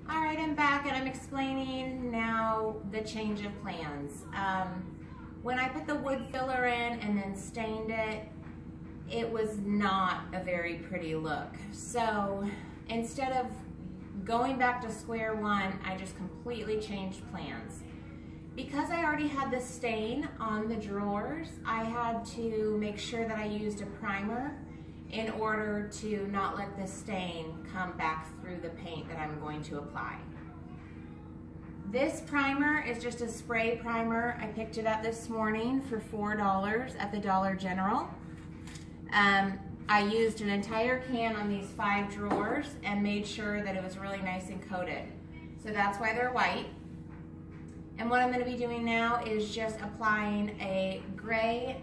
All right, I'm back and I'm explaining now the change of plans. When I put the wood filler in and then stained it, it was not a very pretty look. So instead of going back to square one, I just completely changed plans. Because I already had the stain on the drawers, I had to make sure that I used a primer in order to not let the stain come back through the paint that I'm going to apply. This primer is just a spray primer. I picked it up this morning for $4 at the Dollar General. I used an entire can on these 5 drawers and made sure that it was really nice and coated. So that's why they're white. And what I'm going to be doing now is just applying a gray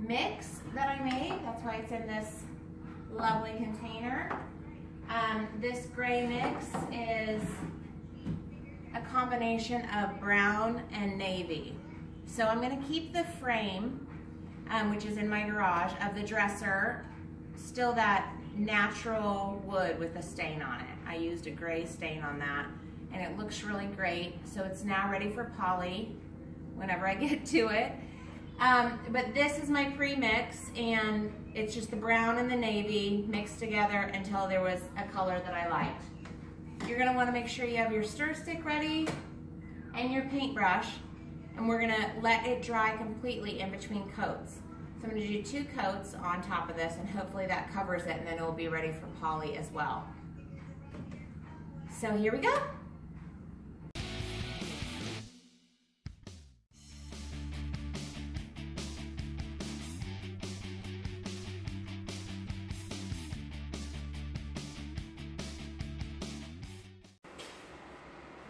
mix that I made. That's why it's in this lovely container. This gray mix is a combination of brown and navy. So I'm going to keep the frame, which is in my garage, of the dresser, still that natural wood with a stain on it. I used a gray stain on that, and it looks really great. So it's now ready for poly whenever I get to it. But this is my pre-mix, and it's just the brown and the navy mixed together until there was a color that I liked. You're gonna wanna make sure you have your stir stick ready and your paintbrush, and we're gonna let it dry completely in between coats. So I'm gonna do 2 coats on top of this, and hopefully that covers it, and then it'll be ready for poly as well. So here we go.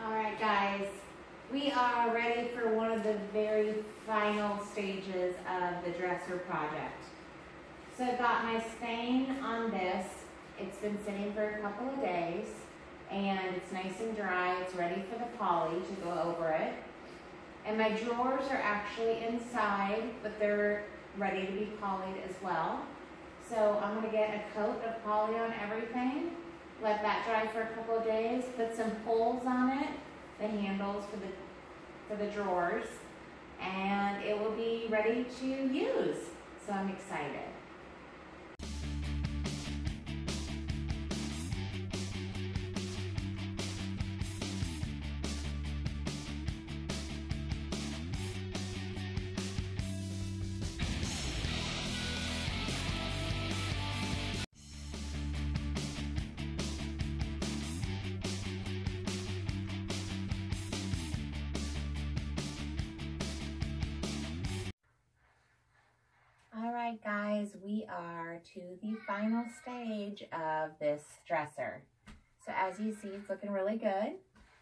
Alright guys, we are ready for one of the very final stages of the dresser project. So I've got my stain on this. It's been sitting for a couple of days and it's nice and dry. It's ready for the poly to go over it. And my drawers are actually inside, but they're ready to be polyed as well. So I'm going to get a coat of poly on everything. Let that dry for a couple of days, put some pulls on it, the handles for the drawers, and it will be ready to use. So I'm excited. Alright guys, we are to the final stage of this dresser. So as you see, it's looking really good.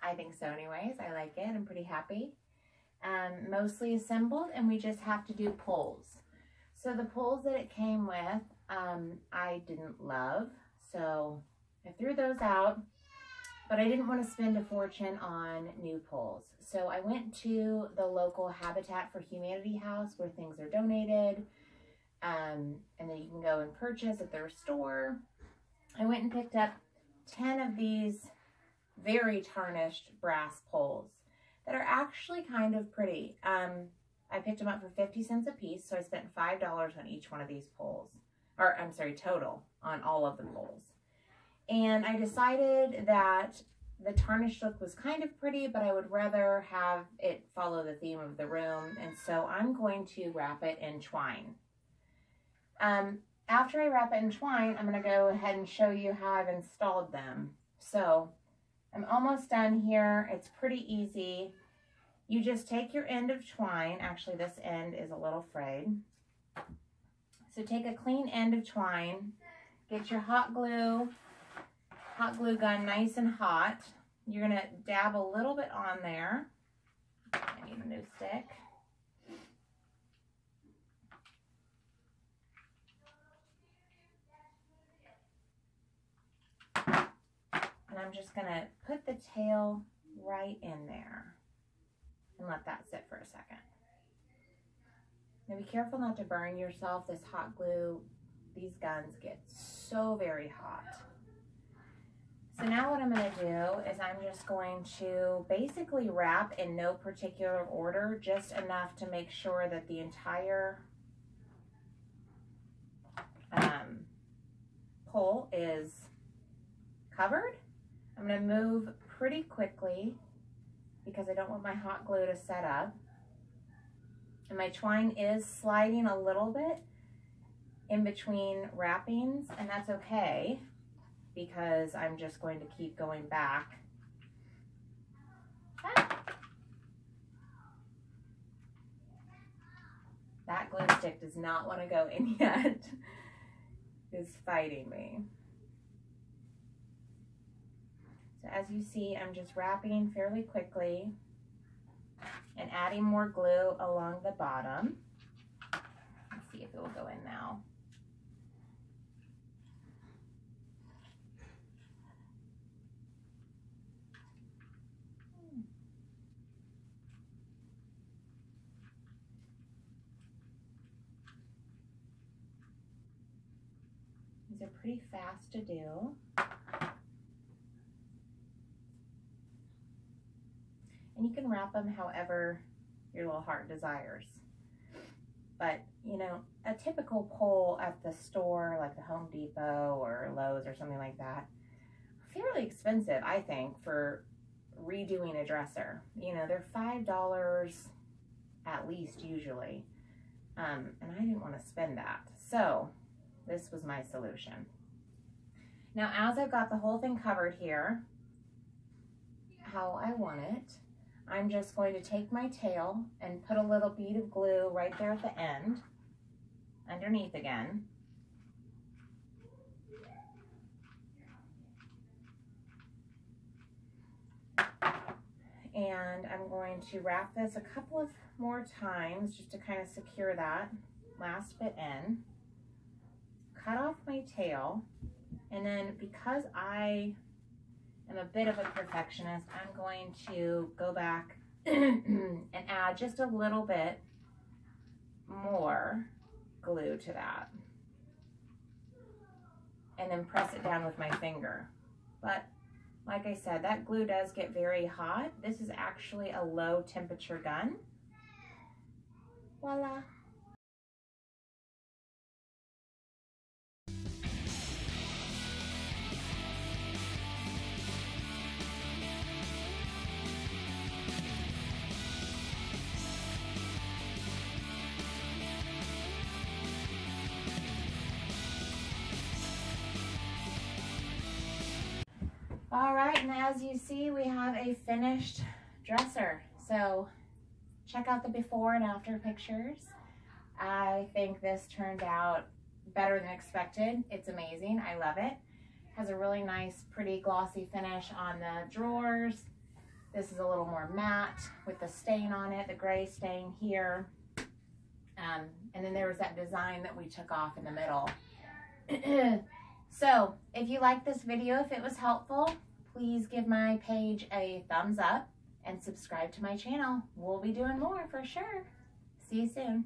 I think so anyways. I like it. I'm pretty happy. Mostly assembled, and we just have to do pulls. So the pulls that it came with, I didn't love. So I threw those out, but I didn't want to spend a fortune on new pulls. So I went to the local Habitat for Humanity house where things are donated. And then you can go and purchase at their store. I went and picked up 10 of these very tarnished brass poles that are actually kind of pretty. I picked them up for 50 cents a piece, so I spent $5 on each one of these poles. Or, I'm sorry, total on all of the poles. And I decided that the tarnished look was kind of pretty, but I would rather have it follow the theme of the room, and so I'm going to wrap it in twine. After I wrap it in twine, I'm going to go ahead and show you how I've installed them. So I'm almost done here. It's pretty easy. You just take your end of twine. Actually, this end is a little frayed. So take a clean end of twine. Get your hot glue gun nice and hot. You're going to dab a little bit on there. I need a new stick. And I'm just going to put the tail right in there and let that sit for a second. Now be careful not to burn yourself. This hot glue, these guns get so very hot. So now what I'm going to do is I'm just going to basically wrap in no particular order, just enough to make sure that the entire pole is covered. I'm going to move pretty quickly because I don't want my hot glue to set up. And my twine is sliding a little bit in between wrappings, and that's okay because I'm just going to keep going back. That glue stick does not want to go in yet. It's fighting me. So as you see, I'm just wrapping fairly quickly and adding more glue along the bottom. Let's see if it will go in now. These are pretty fast to do. And you can wrap them however your little heart desires. But, you know, a typical pole at the store, like the Home Depot or Lowe's or something like that, fairly expensive, I think, for redoing a dresser. You know, they're $5 at least usually. And I didn't want to spend that. So this was my solution. Now, as I've got the whole thing covered here, how I want it, I'm just going to take my tail and put a little bead of glue right there at the end, underneath again. And I'm going to wrap this a couple of more times just to kind of secure that last bit in. Cut off my tail, and then because I am a bit of a perfectionist, I'm going to go back and add just a little bit more glue to that, and then press it down with my finger. But like I said, that glue does get very hot. This is actually a low temperature gun. Voila. All right, and as you see, we have a finished dresser. So check out the before and after pictures. I think this turned out better than expected. It's amazing, I love it. Has a really nice, pretty glossy finish on the drawers. This is a little more matte with the stain on it, the gray stain here. And then there was that design that we took off in the middle. So if you liked this video, if it was helpful, please give my page a thumbs up and subscribe to my channel. We'll be doing more for sure. See you soon.